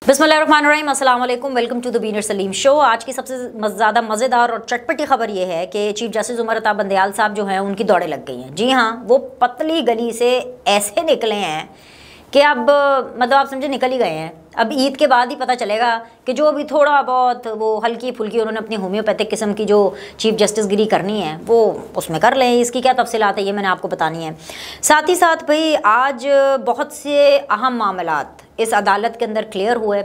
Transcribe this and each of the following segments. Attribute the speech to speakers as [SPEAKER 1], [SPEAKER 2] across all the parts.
[SPEAKER 1] बिस्मिल्लाहिर्रहमानिर्रहीम, अस्सलाम वालेकुम, वेलकम टू द बीनर सलीम शो। आज की सबसे ज़्यादा मज़ेदार और चटपटी खबर ये है कि चीफ जस्टिस उमर अता बंदयाल साहब जो हैं उनकी दौड़ें लग गई हैं। जी हाँ, वो पतली गली से ऐसे निकले हैं कि अब मतलब आप समझे निकल ही गए हैं। अब ईद के बाद ही पता चलेगा कि जो भी थोड़ा बहुत वो हल्की फुल्की उन्होंने अपनी होम्योपैथिक किस्म की जो चीफ जस्टिस गिरी करनी है वो उसमें कर लें। इसकी क्या तफसीलात है ये मैंने आपको बतानी है। साथ ही साथ भाई आज बहुत से अहम मामलात इस अदालत के अंदर क्लियर हुए।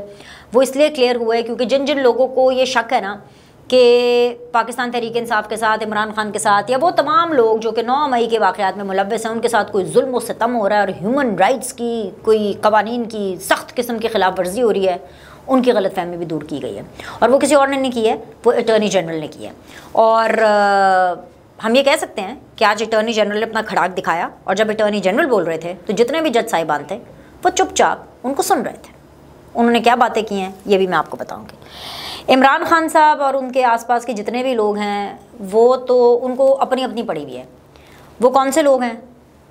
[SPEAKER 1] वो इसलिए क्लियर हुए क्योंकि जिन जिन लोगों को ये शक है ना कि पाकिस्तान तहरीक इंसाफ के साथ, इमरान खान के साथ या वो तमाम लोग जो कि 9 मई के वाक़यात में मुलव्वस हैं उनके साथ कोई जुल्म व सितम हो रहा है और ह्यूमन राइट्स की कोई कवानीन की सख्त किस्म की खिलाफ वर्जी हो रही है, उनकी गलतफहमी भी दूर की गई है। और वो किसी और ने नहीं की है, वो अटॉर्नी जनरल ने की है। और हम ये कह सकते हैं कि आज अटॉर्नी जनरल ने अपना खड़ाक दिखाया। और जब अटॉर्नी जनरल बोल रहे थे तो जितने भी जज साहिबान थे वो चुपचाप उनको सुन रहे थे। उन्होंने क्या बातें की हैं ये भी मैं आपको बताऊंगी। इमरान खान साहब और उनके आसपास के जितने भी लोग हैं वो तो उनको अपनी अपनी पड़ी हुई है। वो कौन से लोग हैं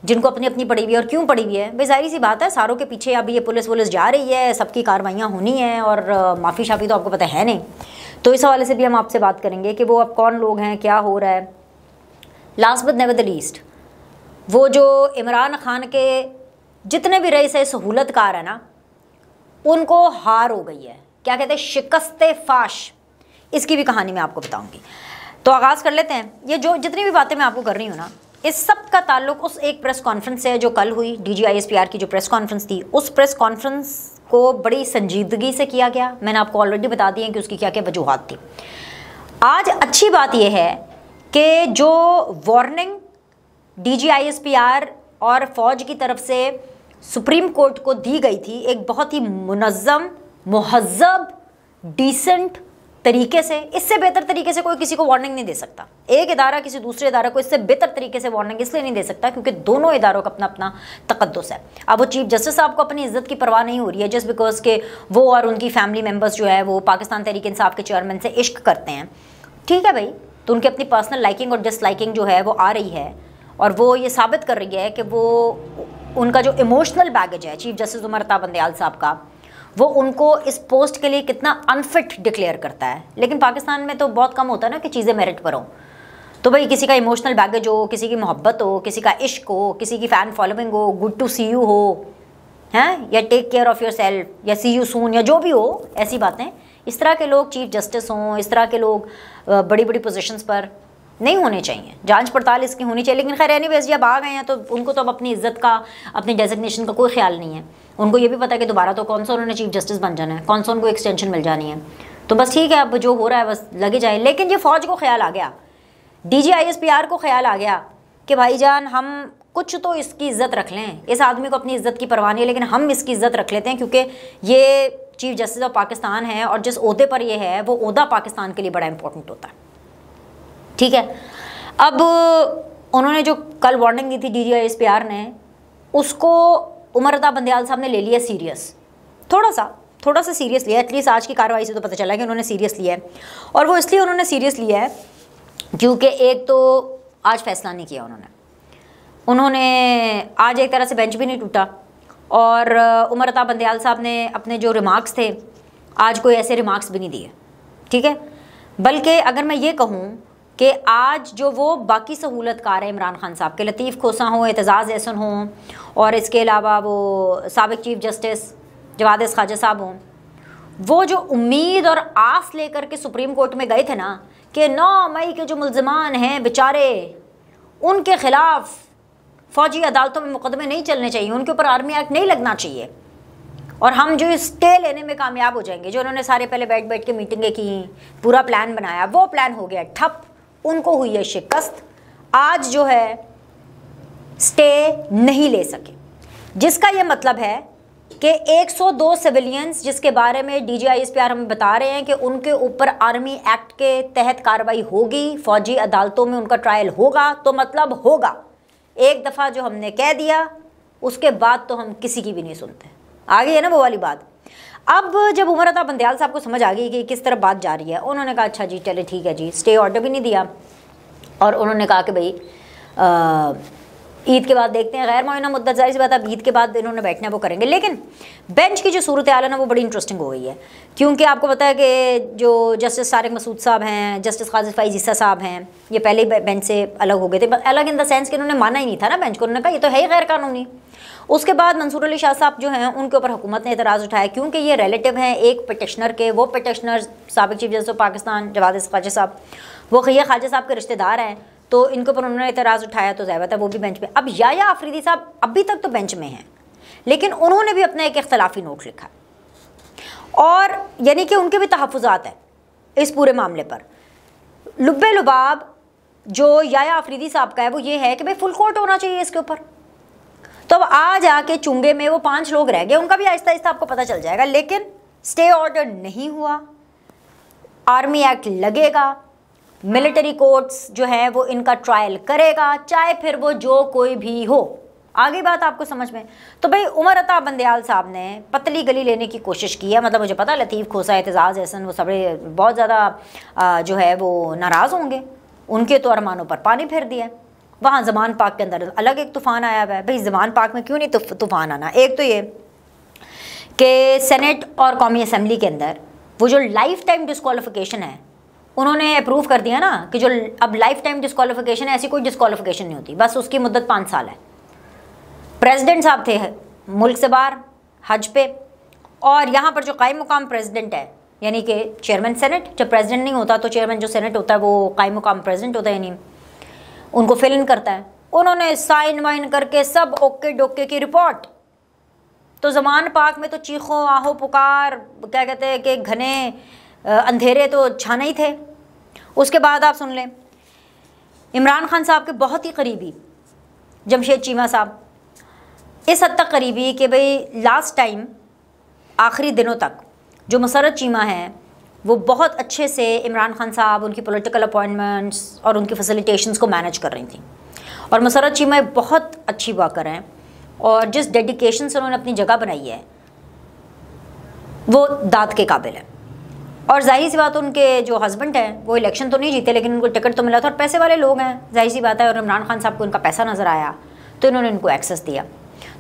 [SPEAKER 1] जिनको अपनी अपनी पड़ी हुई है और क्यों पड़ी हुई है? भाई जाहिर सी बात है, सारों के पीछे अभी ये पुलिस जा रही है, सबकी कार्रवाइयाँ होनी हैं और माफ़ी शाफ़ी तो आपको पता है नहीं। तो इस हवाले से भी हम आपसे बात करेंगे कि वो अब कौन लोग हैं, क्या हो रहा है। Last but never the least, वो जो इमरान खान के जितने भी रईस सहूलतकार है ना उनको हार हो गई है, क्या कहते हैं, शिकस्ते फाश। इसकी भी कहानी मैं आपको बताऊंगी। तो आगाज़ कर लेते हैं। ये जो जितनी भी बातें मैं आपको कर रही हूँ ना, इस सब का ताल्लुक उस एक प्रेस कॉन्फ्रेंस से जो कल हुई, DGISPR की जो प्रेस कॉन्फ्रेंस थी, उस प्रेस कॉन्फ्रेंस को बड़ी संजीदगी से किया गया। मैंने आपको ऑलरेडी बता दी है कि उसकी क्या क्या वजूहात थी। आज अच्छी बात यह है कि जो वार्निंग DGISPR और फौज की तरफ से सुप्रीम कोर्ट को दी गई थी, एक बहुत ही मुनज़्ज़म, मुहज़्ज़ब, डिसेंट तरीके से, इससे बेहतर तरीके से कोई किसी को वार्निंग नहीं दे सकता। एक इदारा किसी दूसरे इदारा को इससे बेहतर तरीके से वार्निंग इसलिए नहीं दे सकता क्योंकि दोनों इदारों का अपना अपना तकद्दुस है। अब वो चीफ जस्टिस साहब को अपनी इज्जत की परवाह नहीं हो रही है जस्ट बिकॉज के वो और उनकी फैमिली मेम्बर्स जो है वो पाकिस्तान तहरीक इंसाफ के चेयरमैन से इश्क करते हैं। ठीक है भाई, तो उनकी अपनी पर्सनल लाइकिंग और डिसलाइकिंग जो है वो आ रही है और वो ये साबित कर रही है कि वो उनका जो इमोशनल बैगेज है चीफ जस्टिस उमर अता बंदयाल साहब का, वो उनको इस पोस्ट के लिए कितना अनफिट डिक्लेयर करता है। लेकिन पाकिस्तान में तो बहुत कम होता है ना कि चीज़ें मेरिट पर हों। तो भाई किसी का इमोशनल बैगेज हो, किसी की मोहब्बत हो, किसी का इश्क हो, किसी की फ़ैन फॉलोइंग हो, गुड टू सी यू हो, हैं, या take care of yourself, या सी यू सून, या जो भी हो, ऐसी बातें, इस तरह के लोग चीफ जस्टिस हों, इस तरह के लोग बड़ी बड़ी पोजीशंस पर नहीं होने चाहिए। जांच पड़ताल इसकी होनी चाहिए। लेकिन खैर एनीवेज जब आ गए हैं तो उनको तो अब अपनी इज्जत का, अपनी डेजिग्नेशन का कोई ख्याल नहीं है। उनको ये भी पता है कि दोबारा तो कौन सा उन्होंने चीफ जस्टिस बन जाना है, कौन सा उनको एक्सटेंशन मिल जानी है। तो बस ठीक है, अब जो हो रहा है बस लगे जाए। लेकिन ये फौज को ख्याल आ गया, DGISPR को ख्याल आ गया कि भाईजान हम कुछ तो इसकी इज्जत रख लें। इस आदमी को अपनी इज्जत की परवाह नहीं है लेकिन हम इसकी इज्जत रख लेते हैं क्योंकि ये चीफ जस्टिस ऑफ पाकिस्तान है और जिस ओहदे पर ये है वो ओहदा पाकिस्तान के लिए बड़ा इंपॉर्टेंट होता है। ठीक है, अब उन्होंने जो कल वार्निंग दी थी DGISPR ने, उसको उमर अता बंदयाल साहब ने ले लिया सीरियस, थोड़ा सा सीरियस लिया। एटलीस्ट आज की कार्रवाई से तो पता चला कि उन्होंने सीरियस लिया है। और वो इसलिए उन्होंने सीरियस लिया है क्योंकि एक तो आज फैसला नहीं किया उन्होंने आज एक तरह से बेंच भी नहीं टूटा। और उमर अता बंदयाल साहब ने अपने जो रिमार्क्स थे आज कोई ऐसे रिमार्क्स भी नहीं दिए। ठीक है, बल्कि अगर मैं ये कहूँ कि आज जो वो बाकी सहूलतकार है इमरान खान साहब के, लतीफ़ खोसा हों, एतजाज़ एहसन हों और इसके अलावा वो साबिक चीफ जस्टिस जवाद ख्वाजा साहब हों, वो जो उम्मीद और आस लेकर के सुप्रीम कोर्ट में गए थे ना कि 9 मई के जो मुल्ज़िमान हैं बेचारे, उनके ख़िलाफ़ फ़ौजी अदालतों में मुकदमे नहीं चलने चाहिए, उनके ऊपर आर्मी एक्ट नहीं लगना चाहिए और हम जो स्टे लेने में कामयाब हो जाएंगे। जो उन्होंने सारे पहले बैठ के मीटिंगें की, पूरा प्लान बनाया, वो प्लान हो गया ठप, उनको हुई है शिकस्त। आज जो है स्टे नहीं ले सके, जिसका ये मतलब है कि 102 सिविलियंस जिसके बारे में DGISPR हमें बता रहे हैं कि उनके ऊपर आर्मी एक्ट के तहत कार्रवाई होगी, फौजी अदालतों में उनका ट्रायल होगा, तो मतलब होगा। एक दफ़ा जो हमने कह दिया उसके बाद तो हम किसी की भी नहीं सुनते। आ गई है ना वो वाली बात। अब जब उमर अता बंदयाल साहब को समझ आ गई कि किस तरह बात जा रही है, उन्होंने कहा अच्छा जी चले ठीक है जी, स्टे ऑर्डर भी नहीं दिया और उन्होंने कहा कि भाई ईद के बाद देखते हैं, गैर मुअय्यना मुद्दत, जाहिर सी बात अब ईद के बाद इन्होंने बैठना है वो करेंगे। लेकिन बेंच की जो सूरत हाल है ना वो बड़ी इंटरेस्टिंग हो गई है, क्योंकि आपको पता है कि जो जस्टिस तारिक मसूद साहब हैं, जस्टिस काजी फ़ाइज़ ईसा साहब हैं, ये पहले ही बेंच से अलग हो गए थे। अलग इन द सेंस कि इन्होंने माना ही नहीं था ना बेंच को, उन्होंने कहा ये तो है ही गैर कानूनी। उसके बाद मंसूर अली शाह साहब जो हैं उनके ऊपर हुकूमत ने एतराज़ उठाया, क्योंकि ये रिलेटिव हैं एक पिटिशनर के। वो पिटिशनर साबिक़ chief justice of Pakistan Jawad Khawaja साहब, वो ख्वाजा साहब के रिश्तेदार हैं, तो इनके ऊपर उन्होंने एतराज़ उठाया, तो ज़ाहिर है वो भी बेंच पे। अब याया अफरीदी साहब अभी तक तो बेंच में हैं, लेकिन उन्होंने भी अपना एक इख्तलाफी नोट लिखा, और यानी कि उनके भी तहफ़्फ़ुज़ात हैं इस पूरे मामले पर। लुब्बे लुबाब जो याया अफरीदी साहब का है वो ये है कि भाई फुल कोर्ट होना चाहिए इसके ऊपर। तो अब आज आके चुंगे में वो 5 लोग रह गए, उनका भी आहिस्ता आहिस्ता आपको पता चल जाएगा। लेकिन स्टे ऑर्डर नहीं हुआ, आर्मी एक्ट लगेगा, मिलिट्री कोर्ट्स जो है वो इनका ट्रायल करेगा, चाहे फिर वो जो कोई भी हो। आगे बात आपको समझ में। तो भाई उमर अता बंदयाल साहब ने पतली गली लेने की कोशिश की है, मतलब मुझे पता लतीफ़ खोसा, एतजाज़ एहसन, वो सब बहुत ज़्यादा जो है वो नाराज़ होंगे, उनके तो अरमानों पर पानी फेर दिया। वहाँ ज़मान पाक के अंदर अलग एक तूफ़ान आया हुआ है। भाई ज़मान पाक में क्यों नहीं तूफ़ान आना? एक तो ये कि सेनेट और कौमी असम्बली के अंदर वो जो लाइफ टाइम डिस्क्वालिफिकेशन है उन्होंने अप्रूव कर दिया ना, कि जो अब लाइफ टाइम डिस्क्वालिफिकेशन है, ऐसी कोई डिस्क्वालिफिकेशन नहीं होती, बस उसकी मुद्दत 5 साल है। प्रेसिडेंट साहब थे मुल्क से बाहर हज पे, और यहाँ पर जो कायम मुकाम प्रेसिडेंट है यानी कि चेयरमैन सेनेट, जब प्रेसिडेंट नहीं होता तो चेयरमैन जो सेनेट होता है वो कायम मुकाम प्रेसिडेंट होता है, यानी उनको फिल इन करता है। उन्होंने साइन वाइन करके सब ओके डोके की रिपोर्ट। तो ज़मान पाक में तो चीखों आहो पुकार, क्या कहते हैं कि घने अंधेरे तो छाने ही थे। उसके बाद आप सुन लें, इमरान खान साहब के बहुत ही करीबी जमशेद चीमा साहब, इस हद तक करीबी कि भाई लास्ट टाइम आखिरी दिनों तक जो मसरत चीमा हैं वो बहुत अच्छे से इमरान खान साहब, उनकी पॉलिटिकल अपॉइंटमेंट्स और उनकी फैसिलिटेशंस को मैनेज कर रही थी। और मसरत चीमा बहुत अच्छी वर्कर हैं, और जिस डेडिकेशन से उन्होंने अपनी जगह बनाई है वो दाद के काबिल है। और जाहिर सी बात, उनके जो हस्बैंड हैं वो इलेक्शन तो नहीं जीते, लेकिन उनको टिकट तो मिला था, और पैसे वाले लोग हैं, जाहिर सी बात है। और इमरान खान साहब को उनका पैसा नज़र आया तो इन्होंने इनको एक्सेस दिया।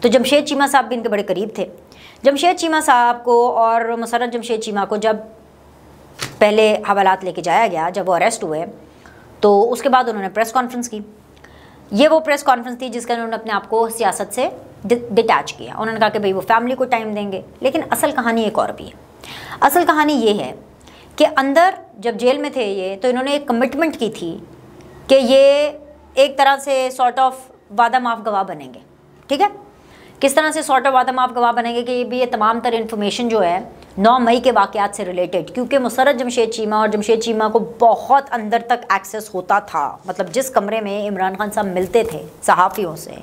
[SPEAKER 1] तो जमशेद चीमा साहब भी इनके बड़े करीब थे। जमशेद चीमा साहब को और मुसर्रत जमशेद चीमा को जब पहले हवालात लेके जाया गया, जब वो अरेस्ट हुए, तो उसके बाद उन्होंने प्रेस कॉन्फ्रेंस की। ये वो प्रेस कॉन्फ्रेंस थी जिसका उन्होंने अपने आप को सियासत से डिटैच किया। उन्होंने कहा कि भाई वो फैमिली को टाइम देंगे। लेकिन असल कहानी एक और भी है। असल कहानी ये है कि अंदर जब जेल में थे ये, तो इन्होंने एक कमिटमेंट की थी कि ये एक तरह से सॉर्ट ऑफ वादा माफ़ गवाह बनेंगे। ठीक है, किस तरह से सॉर्ट ऑफ वादा माफ़ गवाह बनेंगे कि ये तमाम तर इन्फॉर्मेशन जो है 9 मई के वाक़यात से रिलेटेड, क्योंकि मुसर्रत जमशेद चीमा और जमशेद चीमा को बहुत अंदर तक एक्सेस होता था। मतलब जिस कमरे में इमरान खान साहब मिलते थे सहाफ़ियों से,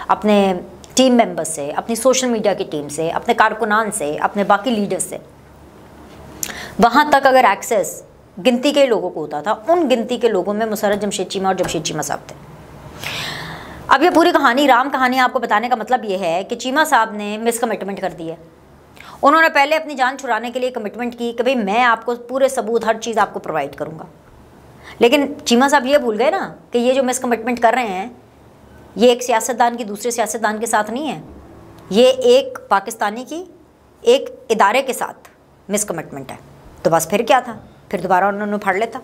[SPEAKER 1] अपने टीम मेंबर्स से, अपनी सोशल मीडिया की टीम से, अपने कारकुनान से, अपने बाकी लीडर्स से, वहाँ तक अगर एक्सेस गिनती के लोगों को होता था, उन गिनती के लोगों में मुसर्रत जमशेद चीमा और जमशेद चीमा साहब थे। अब ये पूरी कहानी, राम कहानी आपको बताने का मतलब ये है कि चीमा साहब ने मिस कमिटमेंट कर दी है। उन्होंने पहले अपनी जान छुड़ाने के लिए कमिटमेंट की कि भाई मैं आपको पूरे सबूत, हर चीज़ आपको प्रोवाइड करूँगा। लेकिन चीमा साहब ये भूल गए ना कि ये जो मिस कमिटमेंट कर रहे हैं, ये एक सियासतदान की दूसरे सियासतदान के साथ नहीं है, ये एक पाकिस्तानी की एक इदारे के साथ मिस कमिटमेंट है। तो बस फिर क्या था, फिर दोबारा उन्होंने फाड़ लेता।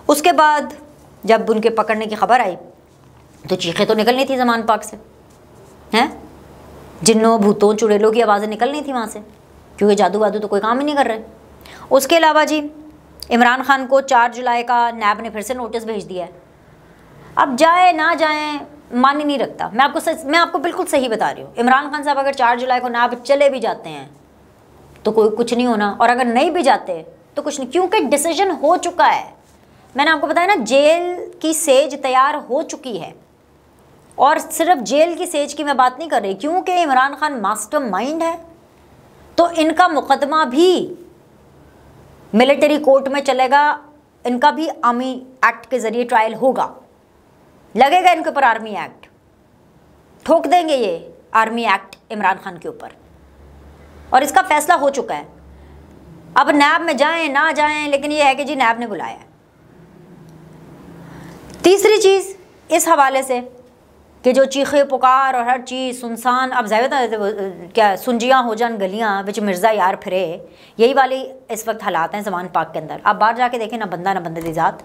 [SPEAKER 1] उसके बाद जब उनके पकड़ने की खबर आई तो चीखें तो निकलनी थी ज़मान पाक से, हैं, जिन्नों भूतों चुड़ैलों की आवाज़ें निकलनी थी वहाँ से, क्योंकि जादू वादू तो कोई काम ही नहीं कर रहे। उसके अलावा जी इमरान खान को 4 जुलाई का नैब ने फिर से नोटिस भेज दिया है। अब जाए ना जाए मान ही नहीं रखता। मैं आपको बिल्कुल सही बता रही हूँ। इमरान खान साहब अगर 4 जुलाई को नैब चले भी जाते हैं तो कोई कुछ नहीं होना, और अगर नहीं भी जाते तो कुछ नहीं, क्योंकि डिसीजन हो चुका है। मैंने आपको बताया ना, जेल की सेज तैयार हो चुकी है। और सिर्फ जेल की सेज की मैं बात नहीं कर रही, क्योंकि इमरान खान मास्टरमाइंड है, तो इनका मुकदमा भी मिलिट्री कोर्ट में चलेगा, इनका भी आर्मी एक्ट के ज़रिए ट्रायल होगा, लगेगा इनके ऊपर आर्मी एक्ट, ठोक देंगे ये आर्मी एक्ट इमरान खान के ऊपर, और इसका फैसला हो चुका है। अब नैब में जाएं ना जाएं, लेकिन ये है कि जी नैब ने बुलाया है। तीसरी चीज़ इस हवाले से कि जो चीखे पुकार और हर चीज़ सुनसान, अब ज़ाहिर क्या सुंजियाँ हो जान गलियाँ विच मिर्ज़ा यार फिरे, यही वाली इस वक्त हालात हैं ज़मान पाक के अंदर। आप बाहर जाके देखें, ना बंदा ना बंदे दी ज़ात।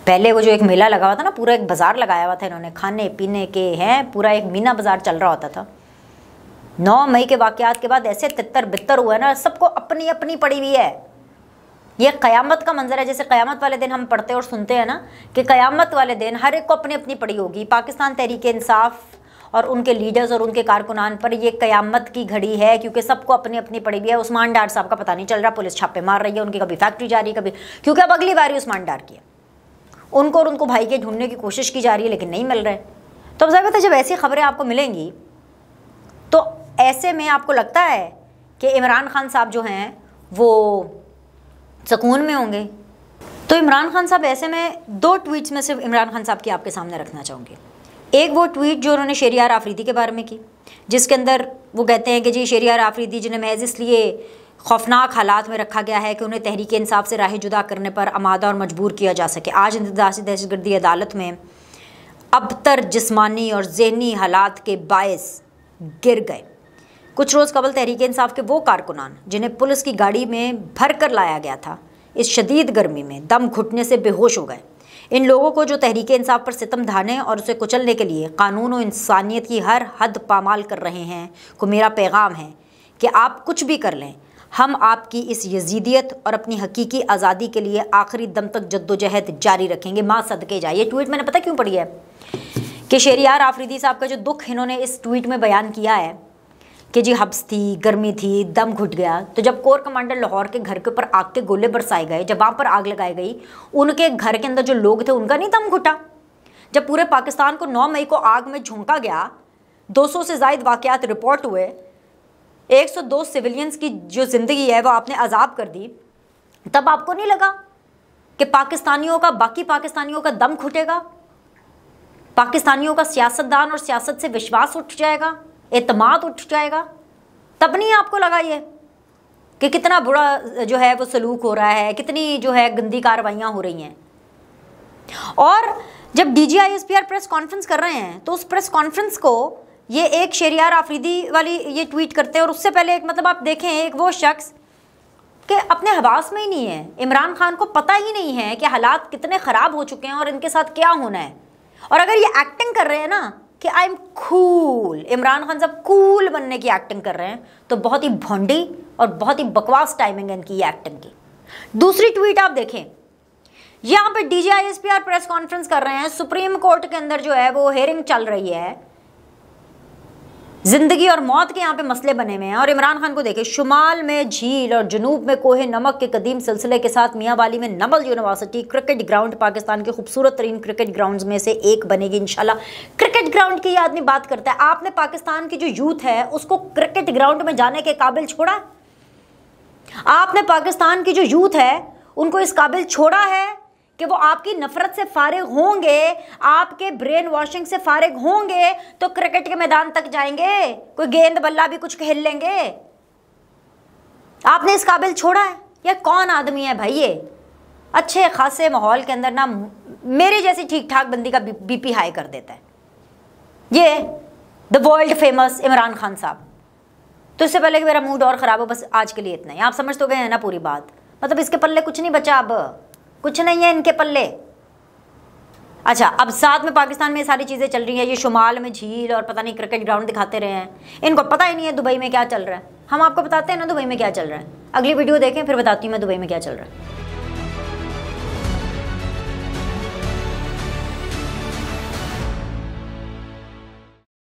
[SPEAKER 1] पहले वो जो एक मेला लगा हुआ था ना, पूरा एक बाज़ार लगाया हुआ था इन्होंने, खाने पीने के हैं, पूरा एक मीना बाज़ार चल रहा होता था। 9 मई के वाक़यात के बाद ऐसे तितर बितर हुआ है ना, सबको अपनी अपनी पड़ी हुई है। ये क़यामत का मंजर है, जैसे क़यामत वाले दिन हम पढ़ते और सुनते हैं ना कि क़यामत वाले दिन हर एक को अपनी अपनी पड़ी होगी। पाकिस्तान तहरीक इंसाफ और उनके लीडर्स और उनके कारकुनान पर ये क़यामत की घड़ी है, क्योंकि सबको अपनी अपनी पड़ी हुई है। उस्मान डार साहब का पता नहीं चल रहा, पुलिस छापे मार रही है उनकी, कभी फैक्ट्री जा रही है, कभी, क्योंकि अब अगली बारी उस्मान डार की है। उनको और उनको भाई के ढूंढने की कोशिश की जा रही है, लेकिन नहीं मिल रहे। तो अब ज़रूरत है, जब ऐसी खबरें आपको मिलेंगी तो ऐसे में आपको लगता है कि इमरान खान साहब जो हैं वो सुकून में होंगे। तो इमरान खान साहब, ऐसे में 2 ट्वीट्स में से इमरान खान साहब की आपके सामने रखना चाहूँगी। एक वो ट्वीट जो उन्होंने शहरियार आफरीदी के बारे में की, जिसके अंदर वो कहते हैं कि जी शहरियार आफरीदी जिन्हें महज इसलिए खौफनाक हालात में रखा गया है कि उन्हें तहरीक इंसाफ से राह जुदा करने पर आमादा और मजबूर किया जा सके, आज इंतदासी दहशतगर्दी अदालत में अबतर जिस्मानी और जहनी हालात के बायस गिर गए। कुछ रोज़ कबल तहरीक इंसाफ के वो कारकुनान जिन्हें पुलिस की गाड़ी में भर कर लाया गया था, इस शदीद गर्मी में दम घुटने से बेहोश हो गए। इन लोगों को जो तहरीक इंसाफ पर सितम ढाने और उसे कुचलने के लिए कानून और इंसानियत की हर हद पामाल कर रहे हैं को मेरा पैगाम है कि आप कुछ भी कर लें, हम आपकी इस यजीदियत और अपनी हकीकी आज़ादी के लिए आखिरी दम तक जद्दोजहद जारी रखेंगे, माँ सदके जाए। ये ट्वीट मैंने पता क्यों पढ़ी है कि शहरियार आफरीदी साहब का जो दुख इन्होंने इस ट्वीट में बयान किया है कि जी हब्स थी, गर्मी थी, दम घुट गया। तो जब कोर कमांडर लाहौर के घर के ऊपर आग के गोले बरसाए गए, जब वहाँ पर आग लगाई गई, उनके घर के अंदर जो लोग थे उनका नहीं दम घुटा। जब पूरे पाकिस्तान को 9 मई को आग में झोंका गया, 200 से ज़ायद वाक़यात रिपोर्ट हुए, 102 सिविलियंस की जो ज़िंदगी है वो आपने अजाब कर दी, तब आपको नहीं लगा कि पाकिस्तानियों का, बाकी पाकिस्तानियों का दम घुटेगा, पाकिस्तानियों का सियासतदान और सियासत से विश्वास उठ जाएगा, एतमाद उठ जाएगा? तब नहीं आपको लगा ये कि कितना बुरा जो है वो सलूक हो रहा है, कितनी जो है गंदी कार्रवाइयाँ हो रही हैं। और जब DGISPR प्रेस कॉन्फ्रेंस कर रहे हैं तो उस प्रेस कॉन्फ्रेंस को ये एक शहरियार आफरीदी वाली ये ट्वीट करते हैं, और उससे पहले एक, मतलब आप देखें, एक वो शख्स कि अपने हवास में ही नहीं है, इमरान खान को पता ही नहीं है कि हालात कितने ख़राब हो चुके हैं और इनके साथ क्या होना है। और अगर ये एक्टिंग कर रहे हैं ना कि I am cool, Imran Khan साहब कूल बनने की एक्टिंग कर रहे हैं, तो बहुत ही भोंडी और बहुत ही बकवास टाइमिंग है इनकी ये एक्टिंग की। दूसरी ट्वीट आप देखें, यहाँ पे DGISPR प्रेस कॉन्फ्रेंस कर रहे हैं, सुप्रीम कोर्ट के अंदर जो है वो हेयरिंग चल रही है, जिंदगी और मौत के यहाँ पे मसले बने हुए हैं, और इमरान खान को देखे शुमाल में झील और जनूब में कोहे नमक के कदीम सिलसिले के साथ मियाँ वाली में Nobel university cricket ground Pakistan के खूबसूरत तरीन क्रिकेट ग्राउंड्स में से एक बनेगी इंशाल्लाह। क्रिकेट ग्राउंड की आदमी बात करता है, आपने पाकिस्तान की जो यूथ है उसको क्रिकेट ग्राउंड में जाने के काबिल छोड़ा? आपने पाकिस्तान की जो यूथ है उनको इस काबिल छोड़ा है कि वो आपकी नफरत से फारिग होंगे, आपके ब्रेन वॉशिंग से फारिग होंगे तो क्रिकेट के मैदान तक जाएंगे, कोई गेंद बल्ला भी कुछ खेल लेंगे? आपने इस काबिल छोड़ा है? ये कौन आदमी है भाई? ये अच्छे खासे माहौल के अंदर ना मेरे जैसी ठीक ठाक बंदी का BP हाई कर देता है ये the world famous Imran Khan साहब। तो इससे पहले कि मेरा मूड और ख़राब हो, बस आज के लिए इतना ही। आप समझ तो गए हैं ना पूरी बात? मतलब इसके पल्ले कुछ नहीं बचा, अब कुछ नहीं है इनके पल्ले। अच्छा, अब साथ में पाकिस्तान में सारी चीज़ें चल रही हैं, ये शुमाल में झील और पता नहीं क्रिकेट ग्राउंड दिखाते रहे हैं, इनको पता ही नहीं है दुबई में क्या चल रहा है। हम आपको बताते हैं ना दुबई में क्या चल रहा है। अगली वीडियो देखें, फिर बताती हूँ मैं दुबई में क्या चल रहा है।